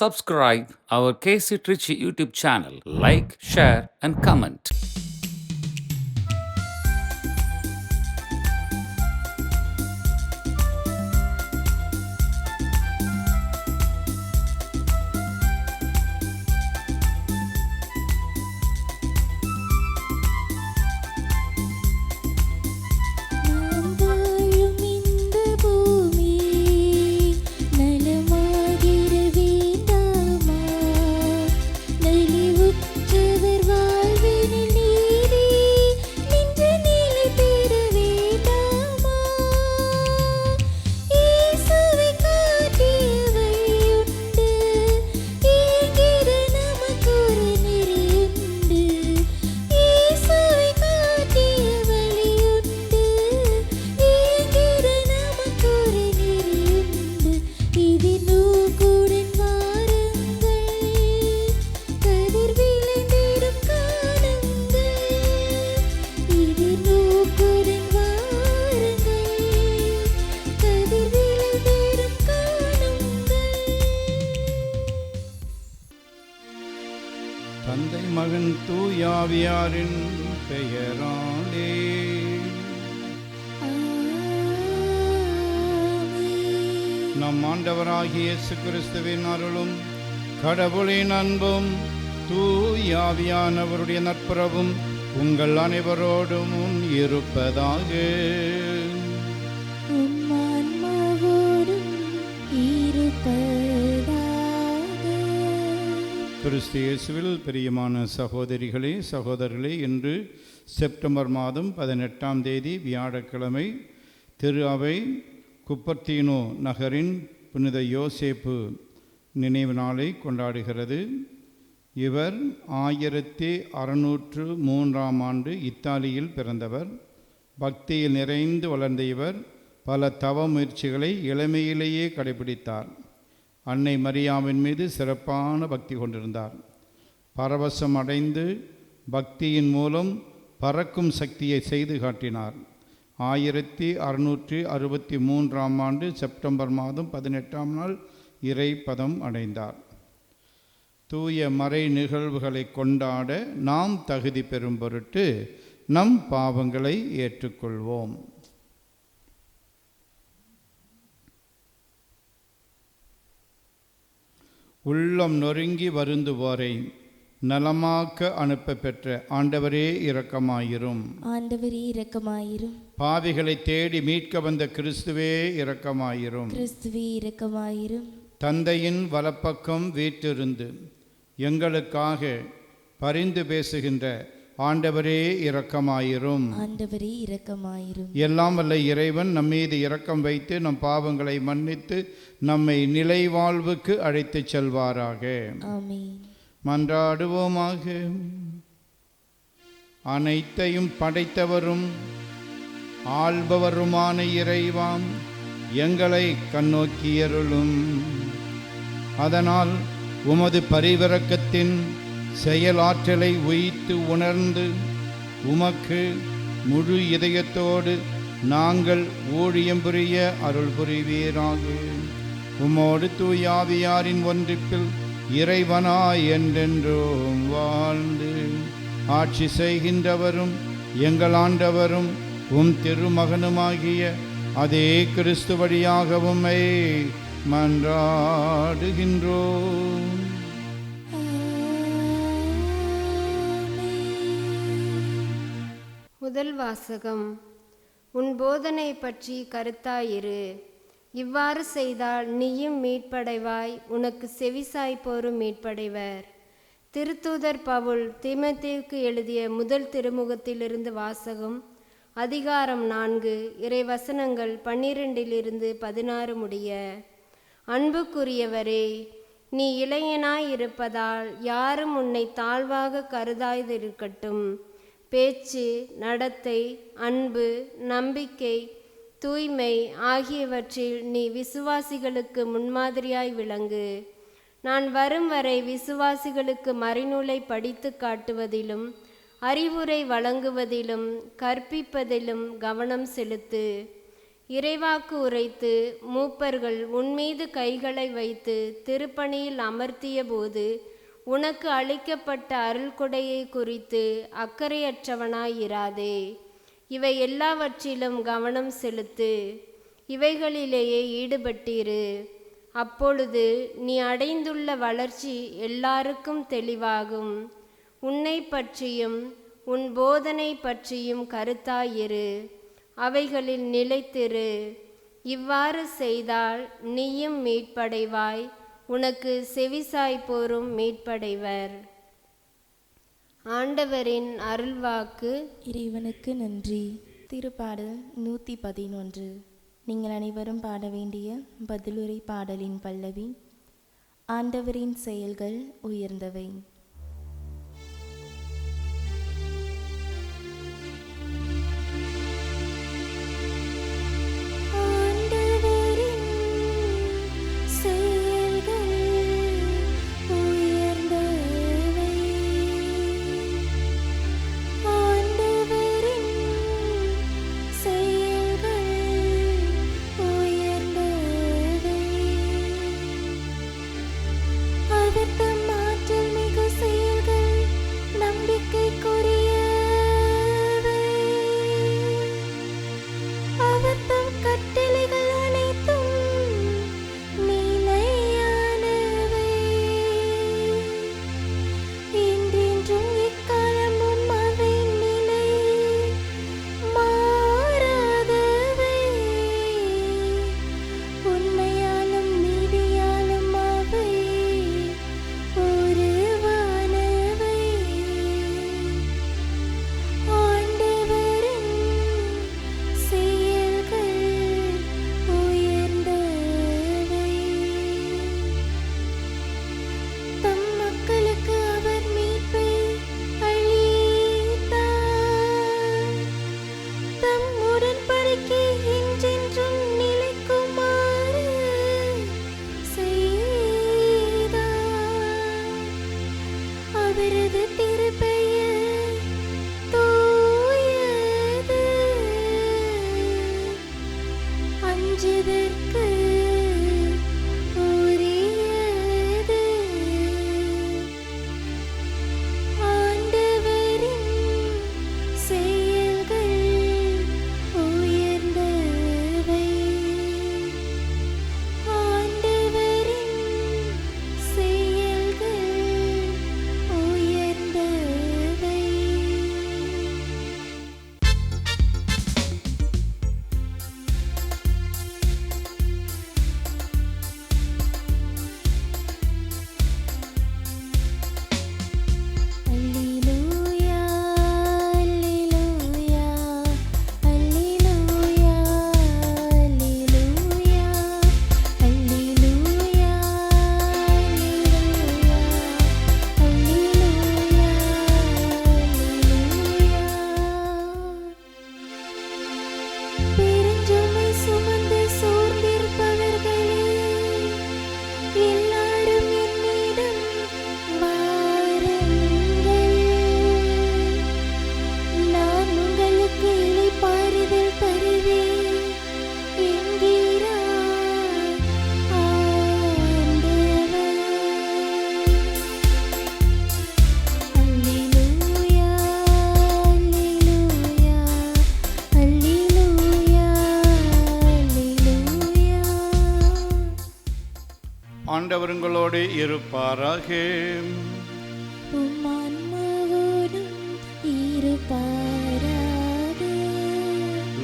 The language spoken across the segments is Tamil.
subscribe our KC Trichy YouTube channel. Like, share and comment. தந்தை மகன் தூயாவியாரின் பெயராலே நம் ஆண்டவராகிய இயேசு கிறிஸ்துவின் அருளும் கடவுளின் அன்பும் தூயாவியானவருடைய நட்புறவும் உங்கள் அனைவரோடும் இருப்பதாக. கிறிஸ்து இயேசுவில் பிரியமான சகோதரிகளே சகோதரர்களே, இன்று செப்டம்பர் மாதம் 18ஆம் தேதி வியாழக்கிழமை திரு அவை குப்பர்த்தீனோ நகரின் புனித யோசேப்பு நினைவு நாளை கொண்டாடுகிறது. இவர் 1603ஆம் ஆண்டு இத்தாலியில் பிறந்தவர். பக்தியில் நிறைந்து வளர்ந்த இவர் பல தவ முயற்சிகளை இளமையிலேயே கடைபிடித்தார். அன்னை மரியாவின் மீது சிறப்பான பக்தி கொண்டிருந்தார். பரவசம் அடைந்து பக்தியின் மூலம் பறக்கும் சக்தியை செய்து காட்டினார். 1663ஆம் ஆண்டு செப்டம்பர் மாதம் 18ஆம் நாள் இறை பதம் அடைந்தார். தூய மறை நிகழ்வுகளை கொண்டாட நாம் தகுதி பெறும் பொருட்டு நம் பாவங்களை ஏற்றுக்கொள்வோம். உள்ளம் நொறுங்கி வருந்துவோரை நலமாக்க அனுப்ப பெற்ற ஆண்டவரே இரக்கமாயிரும். ஆண்டவரே இரக்கமாயிரும். பாவிகளை தேடி மீட்க வந்த கிறிஸ்துவே இரக்கமாயிரும். கிறிஸ்துவே இரக்கமாயிரும். தந்தையின் வலப்பக்கம் வீற்றிருந்து எங்களுக்காக பரிந்து பேசுகின்ற ஆண்டவரே இரக்கமாயிரும். ஆண்டவரே இரக்கமாயிரும். எல்லாம் வல்ல இறைவன் நம்மீது இரக்கம் வைத்து நம் பாவங்களை மன்னித்து நம்மை நிலை வாழ்வுக்கு அழைத்து செல்வாராக. ஆமென். மன்றாடுவோமாக. அனைத்தையும் படைத்தவரும் ஆள்பவருமான இறைவாம், எங்களை கண்ணோக்கியருளும். அதனால் உமது பரிவிரக்கத்தின் செயலாற்றலை உய்த்து உணர்ந்து உமக்கு முழு இதயத்தோடு நாங்கள் ஊழியம் புரிய அருள் புரிவீராக. உமோடு தூயாவியாரின் ஒன்றிப்பில் இறைவனாய் என்றென்றும் வாழ்ந்து ஆட்சி செய்கின்றவரும் எங்கள் ஆண்டவரும் உம் திருமகனுமாகிய அதே கிறிஸ்து வழியாகவும் மன்றாடுகின்றோம். முதல் வாசகம். உன் போதனை பற்றி கருத்தாயிரு. இவ்வாறு செய்தால் நீயும் மீட்படைவாய், உனக்கு செவிசாய்ப்போரும் மீட்படைவர். திருத்தூதர் பவுல் தீமோத்தேயுவுக்கு எழுதிய முதல் திருமுகத்திலிருந்து வாசகம். அதிகாரம் 4, இறைவசனங்கள் 12-16 முடிய. அன்புக்குரியவரே, நீ இளைஞனாய் இருப்பதால் யாரும் உன்னை தாழ்வாக கருதாதிருக்கட்டும். பேச்சு, நடத்தை, அன்பு, நம்பிக்கை, தூய்மை ஆகியவற்றில் நீ விசுவாசிகளுக்கு முன்மாதிரியாய் விளங்கு. நான் வரும் வரை விசுவாசிகளுக்கு மறைநூலை படித்து காட்டுவதிலும் அறிவுரை வழங்குவதிலும் கற்பிப்பதிலும் கவனம் செலுத்து. இறைவாக்கு உரைத்து மூப்பர்கள் உன்மீது கைகளை வைத்து திருப்பணியில் அமர்த்திய போது உனக்கு அளிக்கப்பட்ட அருள்கொடையை குறித்து அக்கறையற்றவனாயிராதே. இவை எல்லாவற்றிலும் கவனம் செலுத்து, இவைகளிலேயே ஈடுபட்டிரு. அப்பொழுது நீ அடைந்துள்ள வளர்ச்சி எல்லாருக்கும் தெளிவாகும். உன்னை பற்றியும் உன் போதனை பற்றியும் கருத்தாயிரு, அவைகளில் நிலைத்திரு. இவ்வாறு செய்தால் நீயும் மீட்படைவாய், உனக்கு செவிசாய்ப்போரும் மீட்படைவர். ஆண்டவரின் அருள்வாக்கு. இறைவனுக்கு நன்றி. திருப்பாடல் 111. நீங்கள் அனைவரும் பாட வேண்டிய பதிலுரை பாடலின் பல்லவி. ஆண்டவரின் செயல்கள் உயர்ந்தவை. ஆண்டவர் உங்களோடு இருப்பாராக.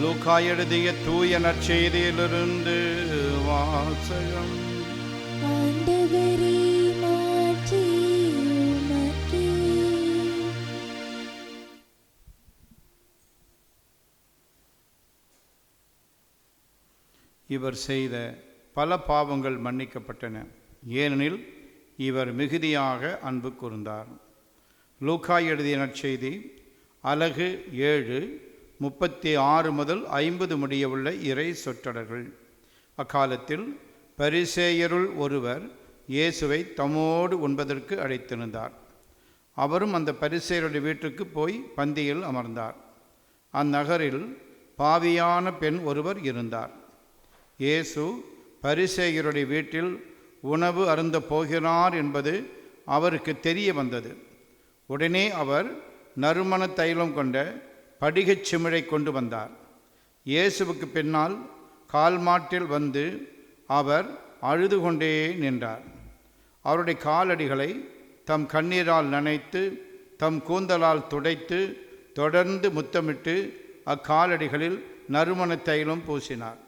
லூக்கா எழுதிய தூய நற்செய்தியிலிருந்து வாசகம். இவர் செய்த பல பாவங்கள் மன்னிக்கப்பட்டன, ஏனெனில் இவர் மிகுதியாக அன்பு கூர்ந்தார். லூக்கா எழுதிய நற்செய்தி அலகு 7 36 முதல் 50 முடிய உள்ள இறை சொற்றொடர்கள். அக்காலத்தில் பரிசேயருள் ஒருவர் இயேசுவை தம்மோடு உண்பதற்கு அழைத்திருந்தார். அவரும் அந்த பரிசேயருடைய வீட்டுக்கு போய் பந்தியில் அமர்ந்தார். அந்நகரில் பாவியான பெண் ஒருவர் இருந்தார். இயேசு பரிசேயருடைய வீட்டில் உணவு அருந்த போகிறார் என்பது அவருக்கு தெரிய வந்தது. உடனே அவர் நறுமண தைலம் கொண்ட படிகச் சிமிழை கொண்டு வந்தார். இயேசுவுக்கு பின்னால் கால் மாட்டில் வந்து அவர் அழுது கொண்டே நின்றார். அவருடைய காலடிகளை தம் கண்ணீரால் நனைத்து தம் கூந்தலால் துடைத்து தொடர்ந்து முத்தமிட்டு அக்காலடிகளில் நறுமண தைலம் பூசினார்.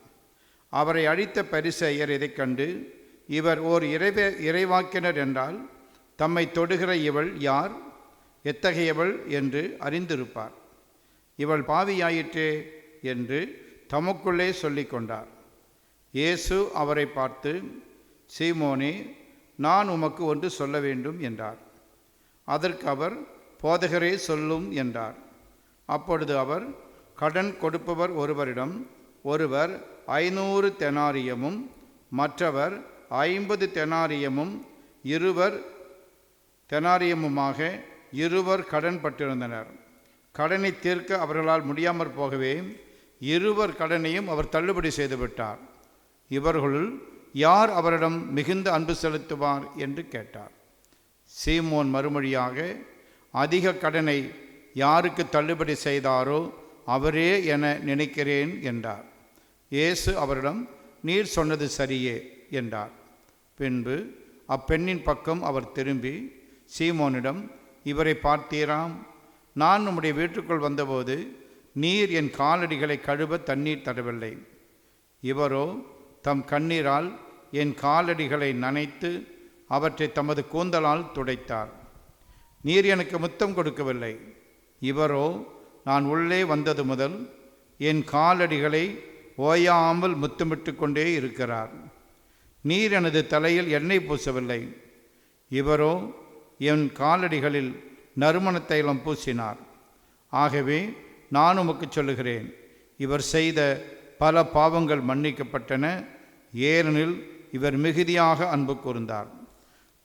அவரை அழித்த பரிசேயர் இதைக் கண்டு, இவர் ஓர் இறைவாக்கினர் என்றால் தம்மை தொடுகிற இவள் யார், எத்தகையவள் என்று அறிந்திருப்பார். இவள் பாவியாயிற்றே என்று தமக்குள்ளே சொல்லிக் கொண்டார். இயேசு அவரை பார்த்து, சீமோனே, நான் உமக்கு ஒன்று சொல்ல வேண்டும் என்றார். அதற்கு அவர், போதகரே சொல்லும் என்றார். அப்பொழுது அவர், கடன் கொடுப்பவர் ஒருவரிடம் ஒருவர் 500 தெனாரியமும் மற்றவர் 50 தெனாரியமும் இருவர் கடன் பட்டிருந்தனர். கடனை தீர்க்க அவர்களால் முடியாமற் போகவே இருவர் கடனையும் அவர் தள்ளுபடி செய்துவிட்டார். இவர்களுள் யார் அவரிடம் மிகுந்த அன்பு செலுத்துவார் என்று கேட்டார். சீமோன் மறுமொழியாக, அதிக கடனை யாருக்கு தள்ளுபடி செய்தாரோ அவரே என நினைக்கிறேன் என்றார். இயேசு அவரிடம், நீர் சொன்னது சரியே என்றார். பின்பு அப்பெண்ணின் பக்கம் அவர் திரும்பி சீமோனிடம், இவரை பார்த்தீராம்? நான் உம்முடைய வீட்டுக்குள் வந்தபோது நீர் என் காலடிகளை கழுவ தண்ணீர் தரவில்லை. இவரோ தம் கண்ணீரால் என் காலடிகளை நனைத்து அவற்றை தமது கூந்தலால் துடைத்தார். நீர் எனக்கு முத்தம் கொடுக்கவில்லை. இவரோ நான் உள்ளே வந்தது முதல் என் காலடிகளை ஓயாமல் முத்தமிட்டு கொண்டே இருக்கிறார். நீர் எனது தலையில் எண்ணெய் பூசவில்லை. இவரோ என் காலடிகளில் நறுமண தைலம் பூசினார். ஆகவே நான் உமக்கு சொல்லுகிறேன், இவர் செய்த பல பாவங்கள் மன்னிக்கப்பட்டன, ஏனெனில் இவர் மிகுதியாக அன்பு கூர்ந்தார்.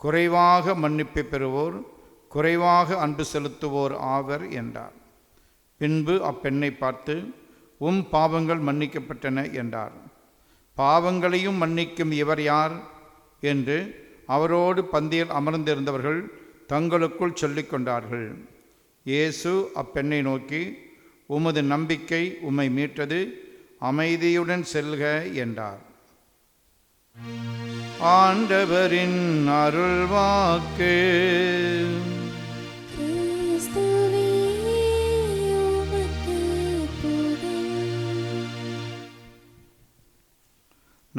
குறைவாக மன்னிப்பை பெறுவோர் குறைவாக அன்பு செலுத்துவோர் ஆவர் என்றார். பின்பு அப்பெண்ணை பார்த்து, உம் பாவங்கள் மன்னிக்கப்பட்டன என்றார். பாவங்களையும் மன்னிக்கும் இவர் யார் என்று அவரோடு பந்தியில் அமர்ந்திருந்தவர்கள் தங்களுக்குள் சொல்லிக் கொண்டார்கள். இயேசு அப்பெண்ணை நோக்கி, உமது நம்பிக்கை உம்மை மீட்டது, அமைதியுடன் செல்க என்றார். ஆண்டவரின் அருள்வாக்கு.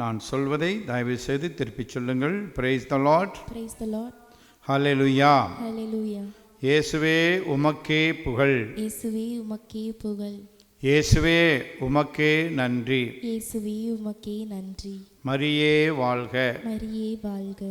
நான் சொல்வதை தயவு செய்து திருப்பிச் சொல்லுங்கள். Praise the Lord. Praise the Lord. Hallelujah. Hallelujah. இயேசுவே உமக்கே புகழ். இயேசுவே உமக்கே புகழ். இயேசுவே உமக்கே நன்றி. இயேசுவே உமக்கே நன்றி. மரியே வாழ்க. மரியே வாழ்க.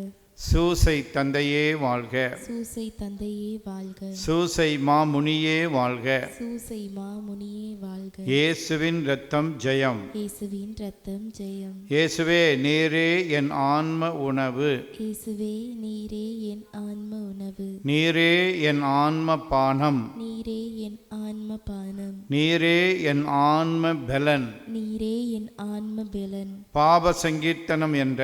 சூசை தந்தையே வாழ்க. சூசை தந்தையே வாழ்க. சூசை மாமுனியே வாழ்க. சூசை மாமுனியே வாழ்க. இயேசுவின் இரத்தம் ஜெயம். இயேசுவின் இரத்தம் ஜெயம். இயேசுவே நீரே என் ஆன்ம உணவு. இயேசுவே நீரே என் ஆன்ம உணவு. நீரே என் ஆன்ம பானம். நீரே என் ஆன்ம பானம். நீரே என் ஆன்ம பலன். நீரே என் ஆன்ம பலன். பாவ சங்கீர்த்தனம் என்ற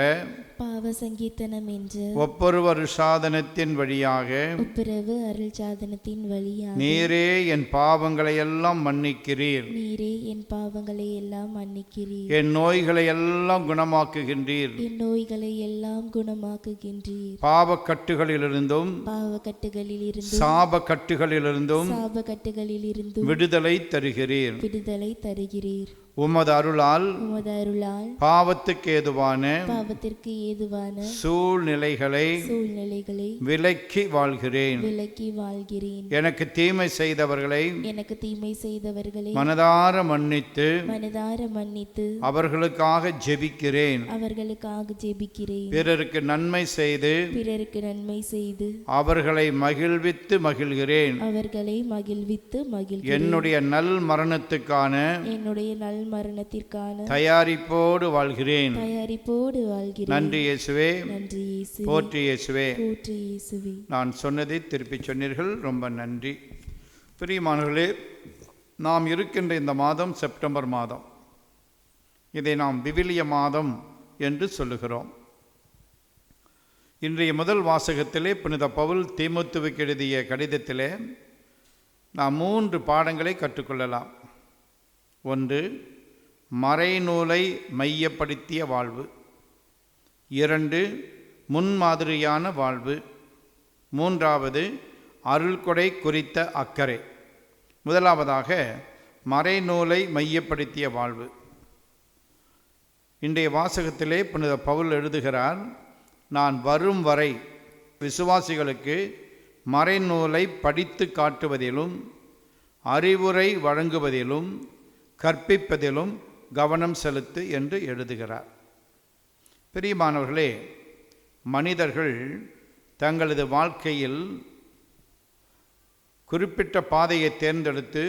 பாவ சங்கீர்த்தனம் என்ற ஒப்புரவு சாதனத்தின் வழியாக ஒப்புரவு அருள் சாதனத்தின் வழியாக நீரே என் பாவங்களை எல்லாம் மன்னிக்கிறீர். நீரே என் பாவங்களை எல்லாம் மன்னிக்கிறீர். என் நோய்களை எல்லாம் குணமாக்குகின்றீர். என் நோய்களை எல்லாம் குணமாக்குகின்றீர். பாவக்கட்டுகளிலிருந்தும் பாவக்கட்டுகளிலிருந்தும் சாபக்கட்டுகளிலிருந்தும் சாபக்கட்டுகளிலிருந்தும் விடுதலை தருகிறீர். விடுதலை தருகிறீர். உமது அருளால் பாவத்துக்கு ஏதுவான சூழ்நிலைகளை விலக்கி வாழ்கிறேன். எனக்கு தீமை செய்தவர்களை மனதார மன்னித்து அவர்களுக்காக ஜெபிக்கிறேன். பிறருக்கு நன்மை செய்து அவர்களை மகிழ்வித்து மகிழ்கிறேன். என்னுடைய நல் மரணத்துக்கான தயாரிப்போடு வாழ்கிறேன். நன்றி இயேசுவே. போற்றி இயேசுவே. நான் சொன்னதை திருப்பி சொன்னீர்கள். ரொம்ப நன்றி. பிரியமானவர்களே, நாம் இருக்கின்ற இந்த மாதம் செப்டம்பர் மாதம். இதை நாம் விவிலிய மாதம் என்று சொல்லுகிறோம். இன்றைய முதல் வாசகத்திலே புனித பவுல் தீமோத்தேயுவுக்கு எழுதிய கடிதத்திலே நாம் 3 பாடங்களை கற்றுக்கொள்ளலாம். 1, மறைநூலை மையப்படுத்திய வாழ்வு. 2, முன்மாதிரியான வாழ்வு. 3வது, அருள்கொடை குறித்த அக்கறை. முதலாவதாக மறைநூலை மையப்படுத்திய வாழ்வு. இன்றைய வாசகத்திலே புனித பவுல் எழுதுகிறார், நான் வரும் வரை விசுவாசிகளுக்கு மறைநூலை படித்து காட்டுவதிலும் அறிவுரை வழங்குவதிலும் கற்பிப்பதிலும் கவனம் செலுத்து என்று எழுதுகிறார். பிரியமானவர்களே, மனிதர்கள் தங்களது வாழ்க்கையில் குறிப்பிட்ட பாதையை தேர்ந்தெடுத்து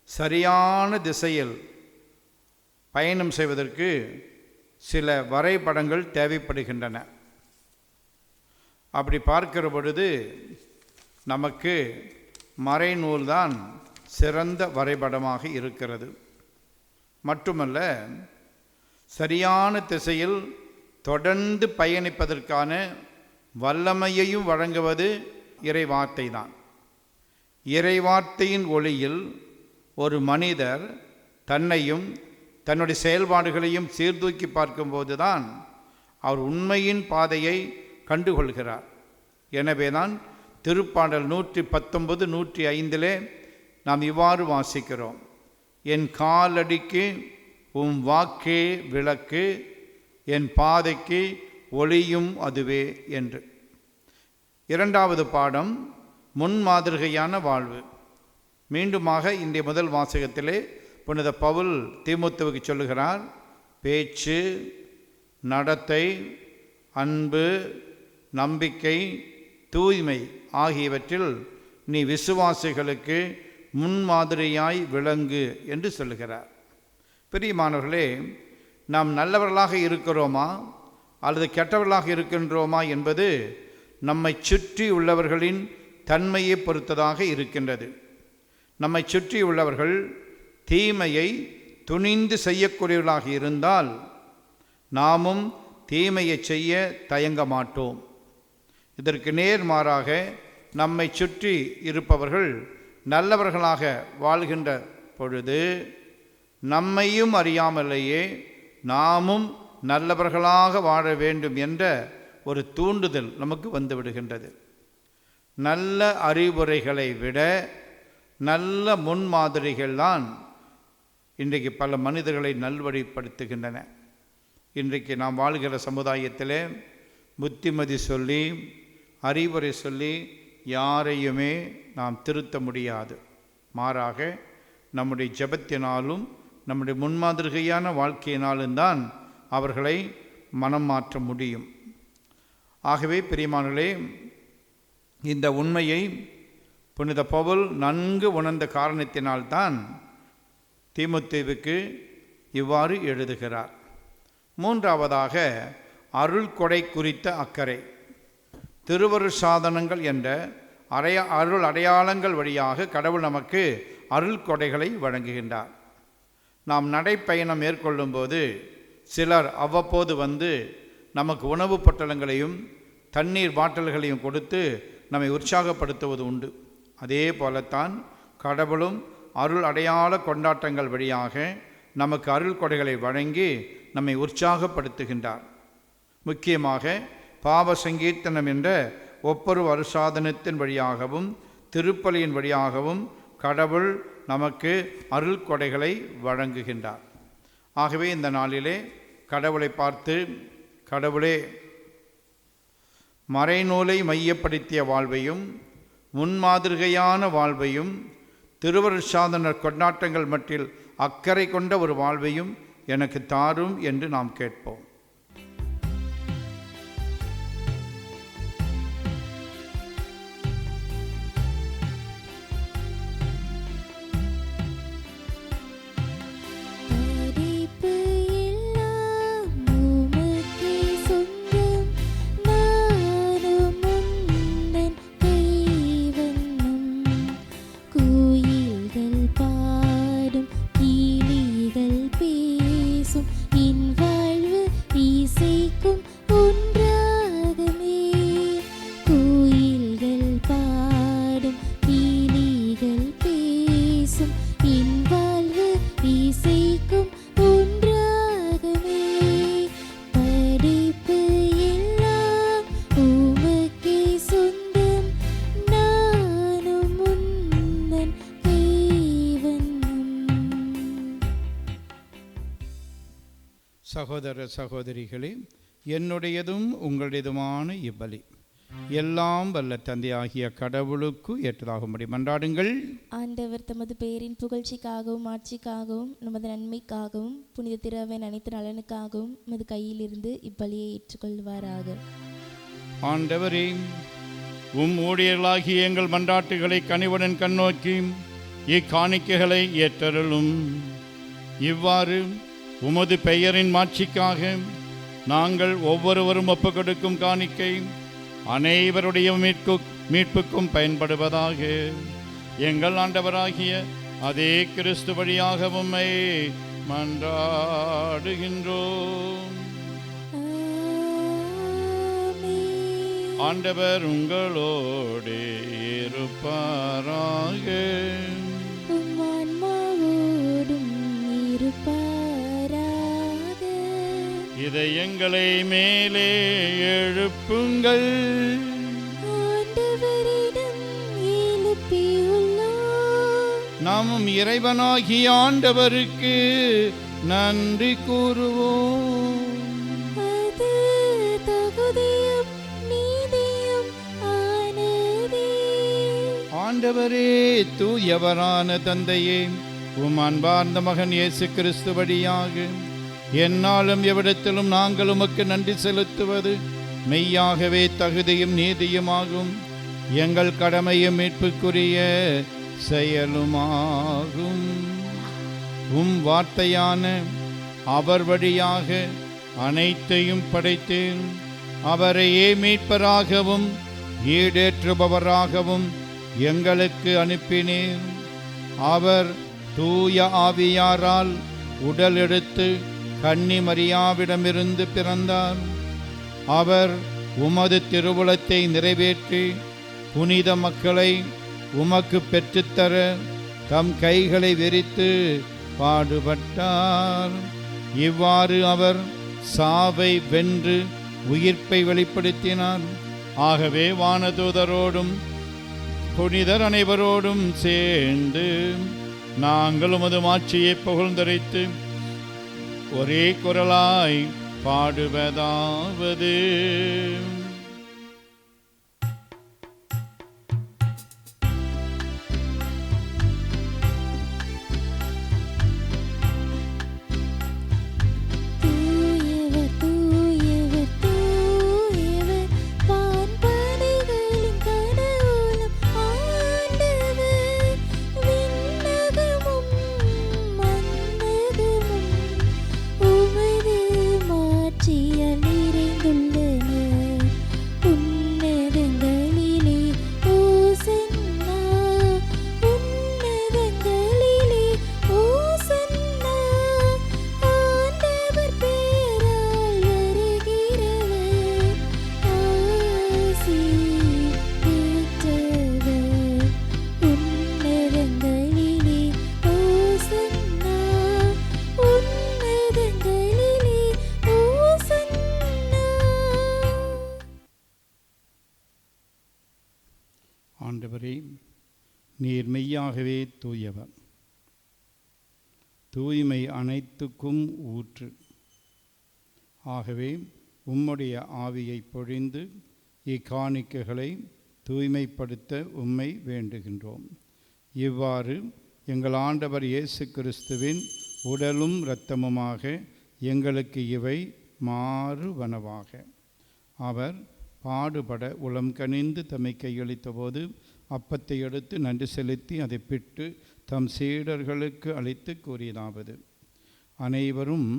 சரியான திசையில் பயணம் செய்வதற்கு சில வரைபடங்கள் தேவைப்படுகின்றன. அப்படி பார்க்கிற பொழுது நமக்கு மறைநூல்தான் சிறந்த வரைபடமாக இருக்கிறது. மட்டுமல்ல, சரியான திசையில் தொடர்ந்து பயணிப்பதற்கான வல்லமையையும் வழங்குவது இறைவார்த்தை தான். இறைவார்த்தையின் ஒளியில் ஒரு மனிதர் தன்னையும் தன்னுடைய செயல்பாடுகளையும் சீர்தூக்கி பார்க்கும்போது தான் அவர் உண்மையின் பாதையை கண்டுகொள்கிறார். எனவே தான் திருப்பாடல் 119, 105 நாம் இவ்வாறு வாசிக்கிறோம், என் காலடிக்கு உம் வாக்கே விளக்கு, என் பாதைக்கு ஒளியும் அதுவே என்று. 2வது பாடம் முன்மாதிரியான வாழ்வு. மீண்டுமாக இன்றைய முதல் வாசகத்திலே புனித பவுல் தீமோத்தேயுவுக்கு சொல்லுகிறார், பேச்சு, நடத்தை, அன்பு, நம்பிக்கை, தூய்மை ஆகியவற்றில் நீ விசுவாசிகளுக்கு முன்மாதிரியாய் விளங்கு என்று சொல்லுகிறார். பிரியமானவர்களே, நாம் நல்லவர்களாக இருக்கிறோமா அல்லது கெட்டவர்களாக இருக்கின்றோமா என்பது நம்மை சுற்றி உள்ளவர்களின் தன்மையை பொறுத்ததாக இருக்கின்றது. நம்மை சுற்றி உள்ளவர்கள் தீமையை துணிந்து செய்யக்கூடியவர்களாக இருந்தால் நாமும் தீமையை செய்ய தயங்க மாட்டோம். இதற்கு நேர்மாறாக நம்மை சுற்றி இருப்பவர்கள் நல்லவர்களாக வாழ்கின்ற பொழுது நம்மையும் அறியாமலேயே நாமும் நல்லவர்களாக வாழ வேண்டும் என்ற ஒரு தூண்டுதல் நமக்கு வந்துவிடுகின்றது. நல்ல அறிவுரைகளை விட நல்ல முன்மாதிரிகள் தான் இன்றைக்கு பல மனிதர்களை நல்வழிப்படுத்துகின்றன. இன்றைக்கு நாம் வாழ்கிற சமுதாயத்தில் புத்திமதி சொல்லி அறிவுரை சொல்லி யாரையுமே நாம் திருத்த முடியாது. மாறாக நம்முடைய ஜெபத்தினாலும் நம்முடைய முன்மாதிரியான வாழ்க்கையினாலும் தான் அவர்களை மனம் மாற்ற முடியும். ஆகவே பிரியமானவர்களே, இந்த உண்மையை புனித பவுல் நன்கு உணர்ந்த காரணத்தினால்தான் தீமோத்தேயுவுக்கு இவ்வாறு எழுதுகிறார். 3வதாக அருள்கொடை குறித்த அக்கறை. திருவருட் சாதனங்கள் என்ற அருள் அடையாளங்கள் வழியாக கடவுள் நமக்கு அருள் கொடைகளை வழங்குகின்றார். நாம் நடைப்பயணம் மேற்கொள்ளும்போது சிலர் அவ்வப்போது வந்து நமக்கு உணவு பொட்டலங்களையும் தண்ணீர் பாட்டில்களையும் கொடுத்து நம்மை உற்சாகப்படுத்துவது உண்டு. அதே போலத்தான் கடவுளும் அருள் அடையாள கொண்டாட்டங்கள் வழியாக நமக்கு அருள் கொடைகளை வழங்கி நம்மை உற்சாகப்படுத்துகின்றார். முக்கியமாக பாவ சங்கீர்த்தனம் என்ற ஒவ்வொரு அருசாதனத்தின் வழியாகவும் திருப்பலியின் வழியாகவும் கடவுள் நமக்கு அருள் கொடைகளை வழங்குகின்றார். ஆகவே இந்த நாளிலே கடவுளை பார்த்து, கடவுளே, மறைநூலை மையப்படுத்திய வாழ்வையும் முன்மாதிரியான வாழ்வையும் திருவருட்சாதன கொண்டாட்டங்கள் மட்டில் அக்கறை கொண்ட ஒரு வாழ்வையும் எனக்கு தாரும் என்று நாம் கேட்போம். பா சகோதர சகோதரிகளே, என்னுடையதும் உங்களுடையதுமான இப்பலி எல்லாம் வல்ல தந்தையாகிய கடவுளுக்கு ஏற்றதாகும்படி மன்றாடுங்கள். ஆண்டவர் தமது பெயரின் புகழ்ச்சிக்காகவும் ஆட்சிக்காகவும் நமது நன்மைக்காகவும் புனித திருவின் அனைத்து நலனுக்காகவும் நமது கையிலிருந்து இப்பலியை ஏற்றுக்கொள்வாராக. ஆண்டவரே, ஊழியர்களாகிய எங்கள் மன்றாட்டுகளை கனிவுடன் கண்ணோக்கி இக்காணிக்கைகளை ஏற்றருளும். இவ்வாறு உமது பெயரின் மாட்சிக்காக நாங்கள் ஒவ்வொருவரும் ஒப்புக் கொடுக்கும் காணிக்கை அனைவருடைய மீட்புக்கும் பயன்படுவதாக. எங்கள் ஆண்டவராகிய அதே கிறிஸ்து வழியாக உம்மை மன்றாடுகின்றோம். ஆண்டவர் உங்களோடு இருப்பாராக. இதயங்களை மேலே எழுப்புங்கள். நாம் இறைவனாகிய ஆண்டவருக்கு நன்றி கூறுவோம். ஆண்டவரே, தூயவரான தந்தையே, உம் அன்பார்ந்த மகன் இயேசு கிறிஸ்து வழியாக என்னாலும் எவ்விடத்திலும் நாங்கள் உமக்கு நன்றி செலுத்துவது மெய்யாகவே தகுதியும் நீதியுமாகும். எங்கள் கடமையும் மீட்புக்குரிய செயலுமாகும். உம் வார்த்தையான அவர் வழியாக அனைத்தையும் படைத்தேன். அவரையே மீட்பராகவும் ஈடேற்றுபவராகவும் எங்களுக்கு அனுப்பினேன். அவர் தூய ஆவியாரால் உடல் எடுத்து கன்னி மரியாவிடமிருந்து பிறந்தார். அவர் உமது திருவுளத்தை நிறைவேற்றி புனித மக்களை உமக்கு பெற்றுத்தர தம் கைகளை விரித்து பாடுபட்டார். இவ்வாறு அவர் சாவை வென்று உயிர்ப்பை வெளிப்படுத்தினார். ஆகவே வானதூதரோடும் புனிதர் அனைவரோடும் சேர்ந்து நாங்கள் உமது மாட்சியை புகழ்ந்தரைத்து ஒரே குரலாய் பாடுவதாவது: ஆண்டவரே, நீர் மெய்யாகவே தூயவர், தூய்மை அனைத்துக்கும் ஊற்று. ஆகவே உம்முடைய ஆவியை பொழிந்து இக்காணிக்கைகளை தூய்மைப்படுத்த உம்மை வேண்டுகின்றோம். இவ்வாறு எங்கள் ஆண்டவர் இயேசு கிறிஸ்துவின் உடலும் இரத்தமுமாக எங்களுக்கு இவை மாறுவனவாக. அவர் பாடுபட உளம் கனிந்து தம்மை கையளித்த போது அப்பத்தை எடுத்து நன்றி செலுத்தி அதை பிட்டு தம் சீடர்களுக்கு அளித்து கூறியதாவது: அனைவரும்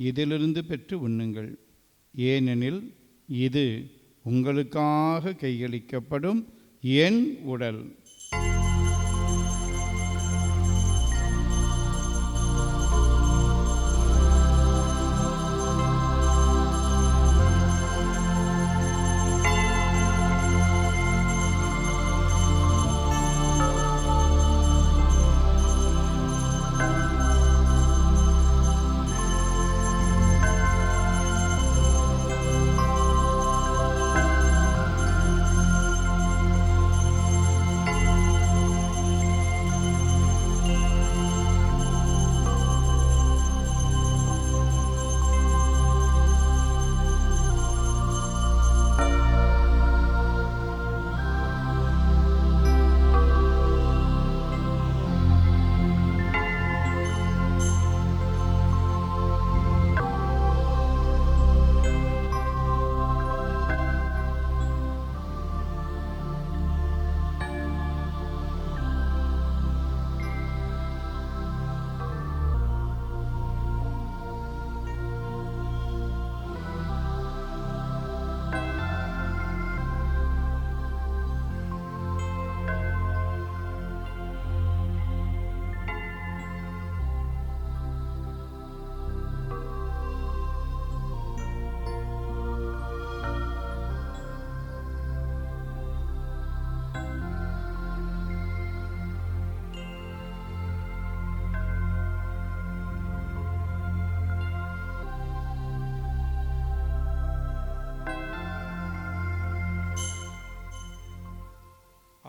இதிலிருந்து பெற்று உண்ணுங்கள், ஏனெனில் இது உங்களுக்காக கையளிக்கப்படும் என் உடல்.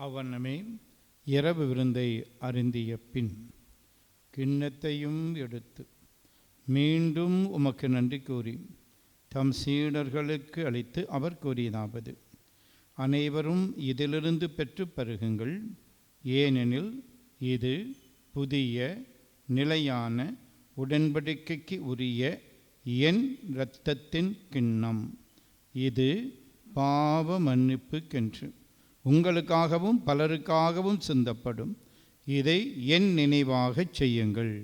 அவனமே இரவு விருந்தை அருந்திய பின் கிண்ணத்தையும் எடுத்து மீண்டும் உமக்கு நன்றி கூறி தம் சீடர்களுக்கு அளித்து அவர் கூறியதாவது: அனைவரும் இதிலிருந்து பெற்று பருகுங்கள், ஏனெனில் இது புதிய நிலையான உடன்படிக்கைக்கு உரிய என் இரத்தத்தின் கிண்ணம். இது பாவ மன்னிப்புக்கென்று உங்களுக்காகவும் பலருக்காகவும் சிந்தப்படும். இதை என் நினைவாகச் செய்யுங்கள்.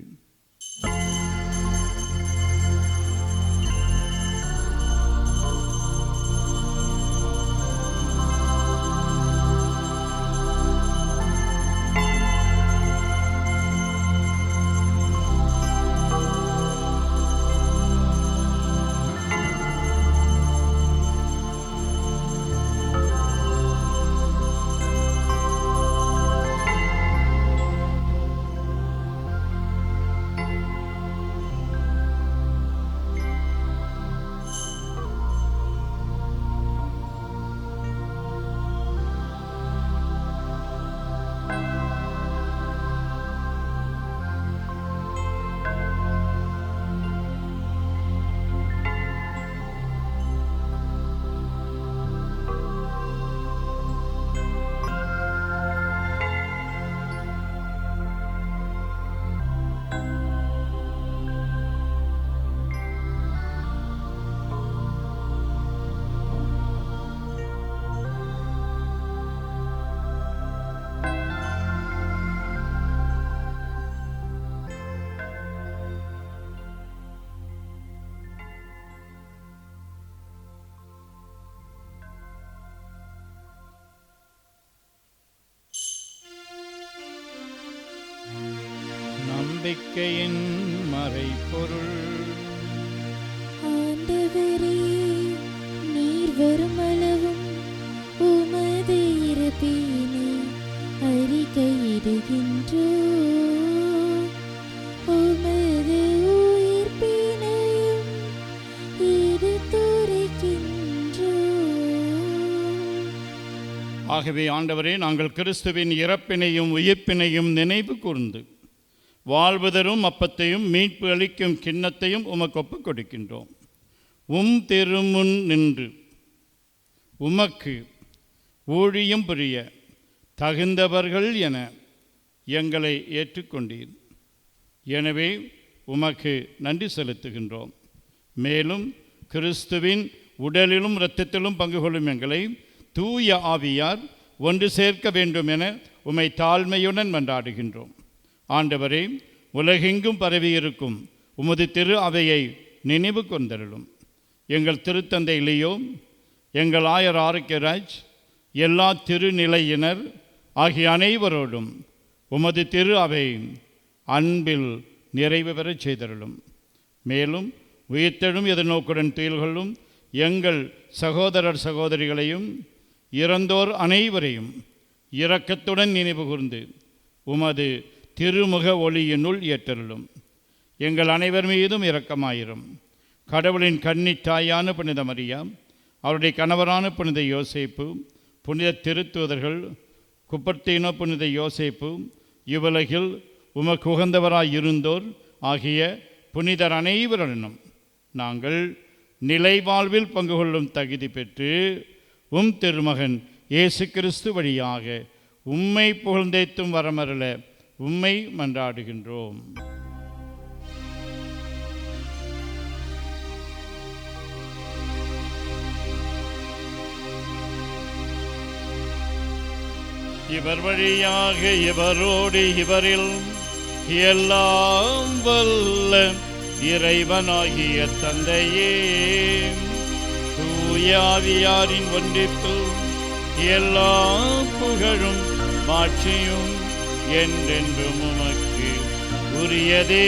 நம்பிக்கையின் மறைபொருள். ஆண்டவரே, நீர் வருமளவும் உமது இறப்பினை அறிக்கையிடுகின்றோம், உமது உயிர்ப்பினையும் எடுத்துரைக்கின்றோம். ஆகவே ஆண்டவரே, நாங்கள் கிறிஸ்துவின் இறப்பினையும் உயிர்ப்பினையும் நினைவு கூர்ந்து வாழ்வு தரும் அப்பத்தையும் மீட்பு அளிக்கும் கிண்ணத்தையும் உமக்கு ஒப்புக் கொடுக்கின்றோம். திருமுன் நின்று உமக்கு ஊழியம் புரிய தகுந்தவர்கள் என எங்களை ஏற்றுக்கொண்டீர். எனவே உமக்கு நன்றி செலுத்துகின்றோம். மேலும் கிறிஸ்துவின் உடலிலும் இரத்தத்திலும் பங்கு கொள்ளும் எங்களை தூய ஆவியார் ஒன்று சேர்க்க வேண்டும் என உம்மை தாழ்மையுடன் மன்றாடுகின்றோம். ஆண்டவரே, உலகெங்கும் பரவியிருக்கும் உமது திரு அவையை நினைவு கொண்டருளும். எங்கள் திருத்தந்தை லியோ, எங்கள் ஆயர் ஆரோக்கியராஜ், எல்லா திருநிலையினர் ஆகிய அனைவரோடும் உமது திரு அவை அன்பில் நிறைவு பெறச் செய்தருளும். மேலும் உயிர்த்தெழும் எதிர்நோக்குடன் துயில்களும் எங்கள் சகோதரர் சகோதரிகளையும் இறந்தோர் அனைவரையும் இரக்கத்துடன் நினைவு கூர்ந்து உமது திருமுக ஒளியினுள் ஏற்றருளும். எங்கள் அனைவர் மீதும் இரக்கமாயிரும். கடவுளின் கன்னித்தாயான புனித மரியா, அவருடைய கணவரான புனித யோசேப்பு, புனித திருத்தூதர்கள், குப்பர்த்தீனோ புனித யோசேப்பு, இவ்வுலகில் உமக்கு உகந்தவராய் இருந்தோர் ஆகிய புனிதர் அனைவருடனும் நாங்கள் நிலை வாழ்வில் பங்கு கொள்ளும் தகுதி பெற்று திருமகன் இயேசு கிறிஸ்து வழியாக உம்மை புகழ்ந்தேத்தும் வரமருள உம்மை மன்றாடுகின்றோம். இவர் வழியாக இவரோடு இவரில் எல்லாம் வல்ல இறைவனாகிய தந்தையே, தூய ஆவியாரின் ஒன்றிப்பு எல்லா புகழும் மாட்சியும் என்றென்றும் உமக்கு உரியதே.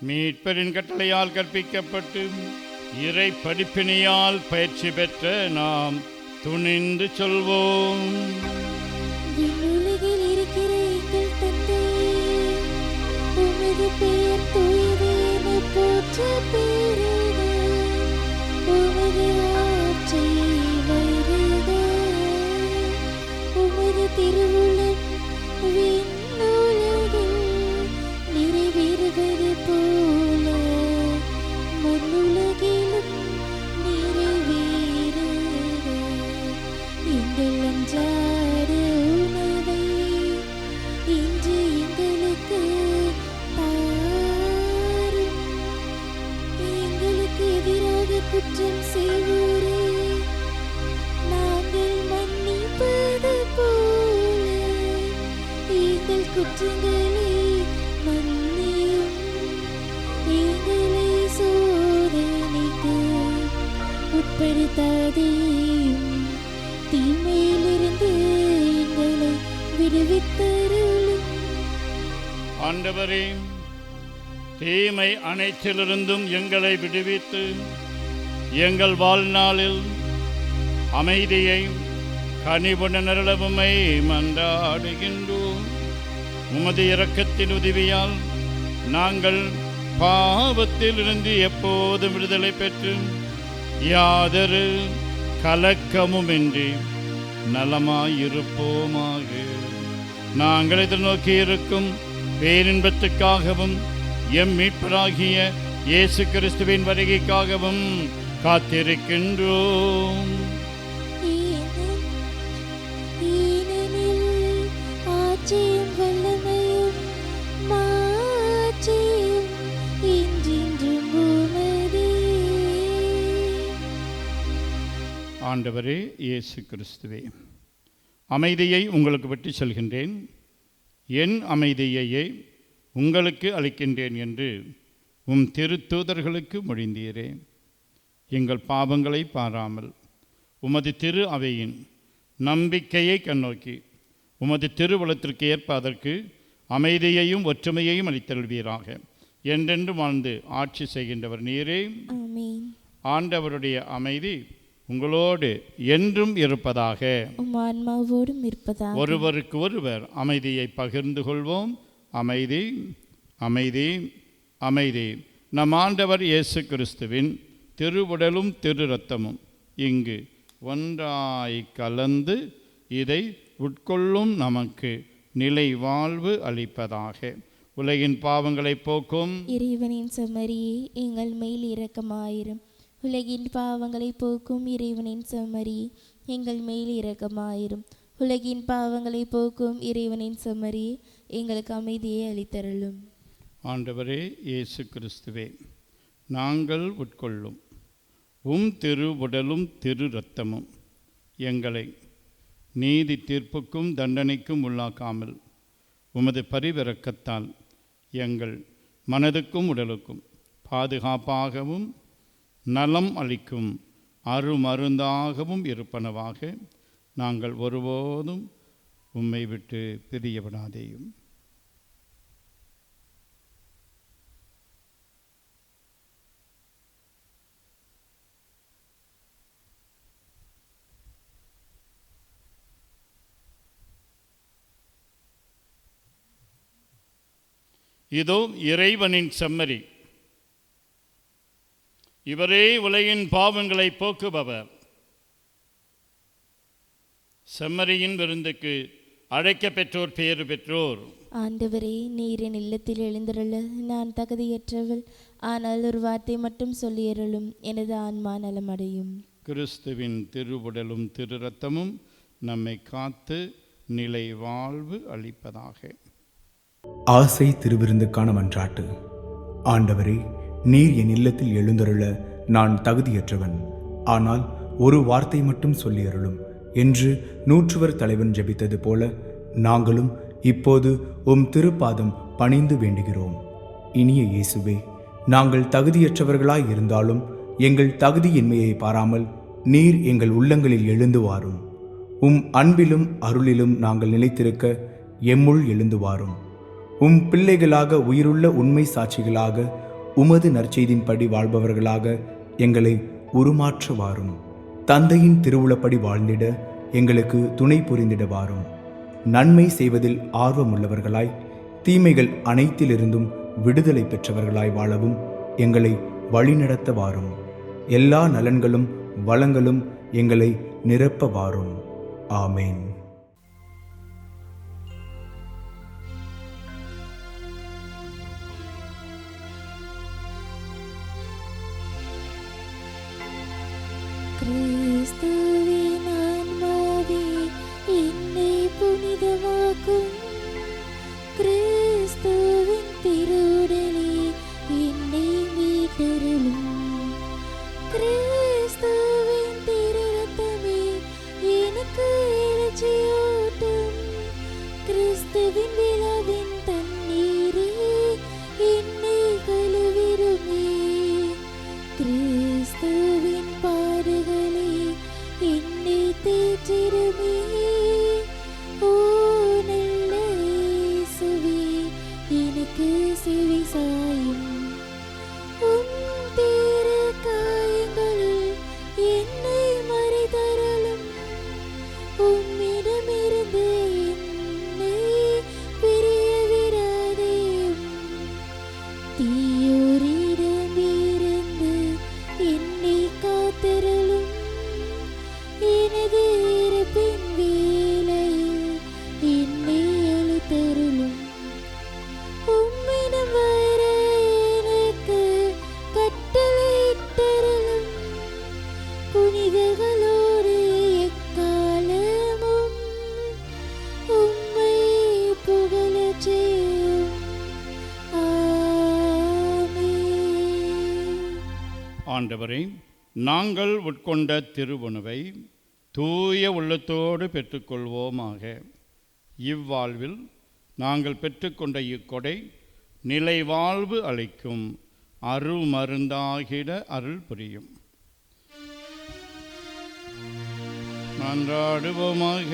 மீட்பரின் கட்டளையால் கற்பிக்கப்பட்டு இறை படிப்பினையால் பயிற்சி பெற்ற நாம் துணிந்து சொல்வோம். விண்ணுலகில் இருக்கிற எங்கள் தந்தையே, உமது பெயர் தூயது என போற்ற பெறுக. உமது ஆட்சி வருக. உமது திருவுளம் விண்ணுலகில் நிறைவேறுவது போல மண்ணுலகிலும் நிறைவேறுக. எங்கள் அன்றாட உணவை இன்று எங்களுக்கு தாரும். எங்களுக்கு எதிராக குற்றம் செய்வோரே, நாங்கள் மன்னிப்பது போல எங்கள் குற்றங்களை மன்னியும். எங்களை சோதனைக்கு உட்படுத்தாதேயும், தீமையிலிருந்து எங்களை விடுவித்தருளும். ஆண்டவரே, தீமை அனைத்திலிருந்தும் எங்களை விடுவித்து எங்கள் வாழ்நாளில் அமைதியை கனிவுடன் அருளவுமை மன்றாடுகின்றோம். உமது இரக்கத்தின் உதவியால் நாங்கள் பாவத்திலிருந்து எப்போதும் விடுதலை பெற்று யாதொரு கலக்கமுமின்றி நலமாயிருப்போமாக. நாங்கள் எதிர்நோக்கி இருக்கும் பேரின்பத்துக்காகவும் எம் மீட்பராகிய இயேசு கிறிஸ்துவின் வருகைக்காகவும் காத்திருக்கின்றோம். ஏனெனில் ஆட்சியும் வல்லமையும் மாட்சியும் என்றென்றும் உமதே. ஆண்டவரே இயேசு கிறிஸ்துவே, அமைதியை உங்களுக்கு விட்டு செல்கின்றேன், என் அமைதியையே உங்களுக்கு அளிக்கின்றேன் என்று உம் திருத்தூதர்களுக்கு மொழிந்தீரே. எங்கள் பாவங்களை பாராமல் உமது திரு அவையின் நம்பிக்கையை கண்ணோக்கி உமது திருவுளத்திற்கு ஏற்ப அதற்கு அமைதியையும் ஒற்றுமையையும் அளித்தல்வீராக. என்றென்று வாழ்ந்து ஆட்சி செய்கின்றவர் நீரே. ஆமென். ஆண்டவருடைய அமைதி உங்களோடு என்றும் இருப்பதாக. உம் ஆன்மாவோடும் இருப்பதாக. ஒருவருக்கு ஒருவர் அமைதியை பகிர்ந்து கொள்வோம். அமைதி, அமைதி, அமைதி. நம் ஆண்டவர் இயேசு கிறிஸ்துவின் திருவுடலும் திரு இரத்தமும் இங்கு ஒன்றாய் கலந்து இதை உட்கொள்ளும் நமக்கு நிலை வாழ்வு அளிப்பதாக. உலகின் பாவங்களை போக்கும் இறைவனின் செம்மறியே, எங்கள் மேல் இரக்கமாயிரும். உலகின் பாவங்களை போக்கும் இறைவனின் செம்மறியே, எங்கள் மேல் இரக்கமாயிரும். உலகின் பாவங்களை போக்கும் இறைவனின் செம்மறியே, எங்களுக்கு அமைதியை அளித்தருளும். ஆண்டவரே இயேசு கிறிஸ்துவே, நாங்கள் உட்கொள்ளும் உம் திரு உடலும் திரு இரத்தமும் எங்களை நீதி தீர்ப்புக்கும் தண்டனைக்கும் உள்ளாக்காமல் உமது பரிவிரக்கத்தால் எங்கள் மனதுக்கும் உடலுக்கும் பாதுகாப்பாகவும் நலம் அளிக்கும் அருமருந்தாகவும் இருப்பனவாக. நாங்கள் ஒருபோதும் உம்மை விட்டு பிரியப்படாதேயும். இதோ இறைவனின் செம்மறி, இவரே உலகின் பாவங்களை போக்குபவர். செம்மறியின் விருந்துக்கு அழைக்க பெற்றோர் பேறு பெற்றோர். ஆண்டவரே, நீர் என் இல்லத்தில் எழுந்தருள நான் தகுதியற்றவள், ஆனால் ஒரு வார்த்தை மட்டும் சொல்லியருளும், எனது ஆன்மா நலமடையும். கிறிஸ்துவின் திருவுடலும் திரு இரத்தமும் நம்மை காத்து நிலை வாழ்வு அளிப்பதாக. ஆசை திருவிருந்துக்கான மன்றாட்டு. ஆண்டவரே, நீர் என் இல்லத்தில் எழுந்தருள நான் தகுதியற்றவன், ஆனால் ஒரு வார்த்தை மட்டும் சொல்லியருளும் என்று நூற்றுவர் தலைவன் ஜெபித்தது போல நாங்களும் இப்போது உம் திருப்பாதம் பணிந்து வேண்டுகிறோம். இனிய இயேசுவே, நாங்கள் தகுதியற்றவர்களாய் இருந்தாலும் எங்கள் தகுதியின்மையை பாராமல் நீர் எங்கள் உள்ளங்களில் எழுந்து வாரும். உம் அன்பிலும் அருளிலும் நாங்கள் நிலைத்திருக்க எம்முள் எழுந்து வாரும். உம் பிள்ளைகளாக உயிருள்ள உண்மை சாட்சிகளாக உமது நற்செய்தின்படி வாழ்பவர்களாக எங்களை உருமாற்ற வாரும். தந்தையின் திருவுளப்படி வாழ்ந்திட எங்களுக்கு துணை புரிந்திட வாரும். நன்மை செய்வதில் ஆர்வமுள்ளவர்களாய் தீமைகள் அனைத்திலிருந்தும் விடுதலை பெற்றவர்களாய் வாழவும் எங்களை வழிநடத்த வாரும். எல்லா நலன்களும் வளங்களும் எங்களை நிரப்ப வாரும். ஆமேன். கிறிஸ்துவின் ஆன்மாவே என்னை புனிதமாக்கும். கிறிஸ்துவின் திருவுடலே என்னை மீட்டருளும். கிறிஸ்துவின் திரு ரத்தமே எனக்கு எழுச்சியூட்டும். கிறிஸ்துவின் விழாவின் தண்ணீரே என்னை கழுவிடுமே. கிறிஸ்துவின் பாடுகளே என்னை தேற்றிடுமே. ஓ நல்ல இயேசுவே, எனக்கு செவி சாயும். உம் திரு காயங்களில் என்னை மறைதருளும். உம்மிடமிருந்து என்னை பிரிய விடாதேயும். தீயோரிடமிருந்து என்னை காத்தருளும். எனது இறப்பின் வேளையில் என்னை அழைத்தருளும். உம்மிடம் வர எனக்கு கட்டளையிட்டருளும். புனிதர்களோடு எக்காலமும் உம்மை புகழச் செய்யும். ஆமென். ஆண்டவரே, நாங்கள் உட்கொண்ட திருவுணவை தூய உள்ளத்தோடு பெற்றுக்கொள்வோமாக. இவ்வாழ்வில் நாங்கள் பெற்றுக்கொண்ட இக்கொடை நிலைவாழ்வு அளிக்கும் அருமருந்தாகிட அருள் புரியும். மன்றாடுவோமாக.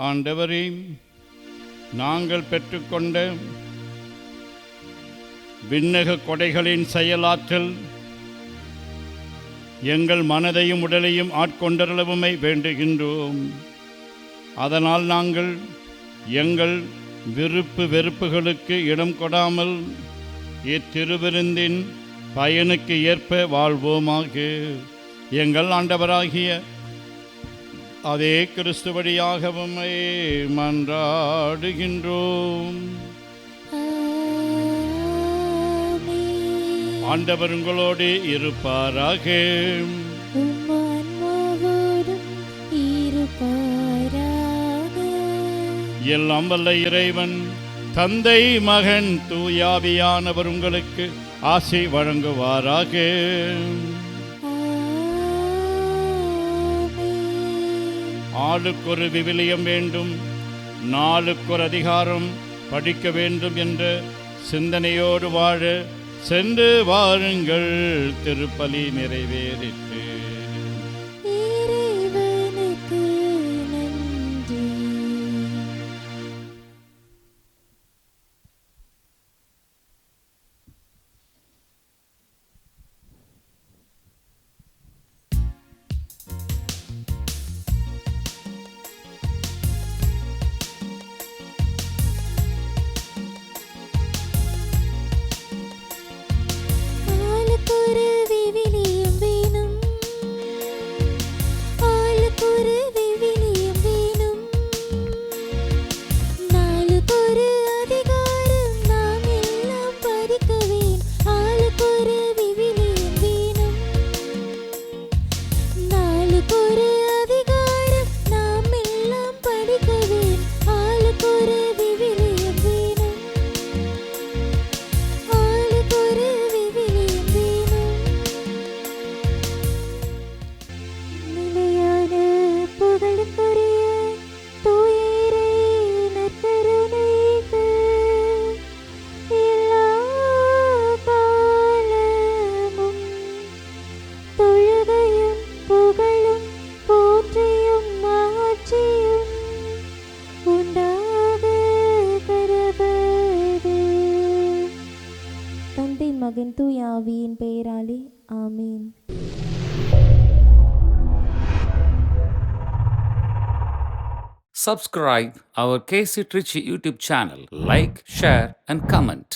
ஆண்டவரே, நாங்கள் பெற்றுக்கொண்ட விண்ணக கொடைகளின் செயலாற்றல் எங்கள் மனதையும் உடலையும் ஆட்கொண்டருளவுமை வேண்டுகின்றோம். அதனால் நாங்கள் எங்கள் விருப்பு வெறுப்புகளுக்கு இடம் கொடாமல் இத்திருவிருந்தின் பயனுக்கு ஏற்ப வாழ்வோமாக. எங்கள் ஆண்டவராகிய அதே கிறிஸ்து வழியாக உம்மை மன்றாடுகின்றோம். ஆண்டவர் உங்களோடு இருப்பாராக. உம் ஆன்மாவோடும் இருப்பாராக. எல்லாம் வல்ல இறைவன் தந்தை, மகன், தூயாவியானவர் உங்களுக்கு ஆசி வழங்குவாராக. ஆளுக்கொரு விவிலியம் வேண்டும், நாளுக்கொரு அதிகாரம் படிக்க வேண்டும் என்ற சிந்தனையோடு வாழ சென்று வாருங்கள். திருப்பலி நிறைவேறிற்று. இறைவனுக்கு நன்றி. ஆளுக்கொரு விவிலியம் வேணும், மகன் தூய ஆவியின் பெயராலே ஆமீன். Subscribe our KC Trichy YouTube channel. Like, share and comment.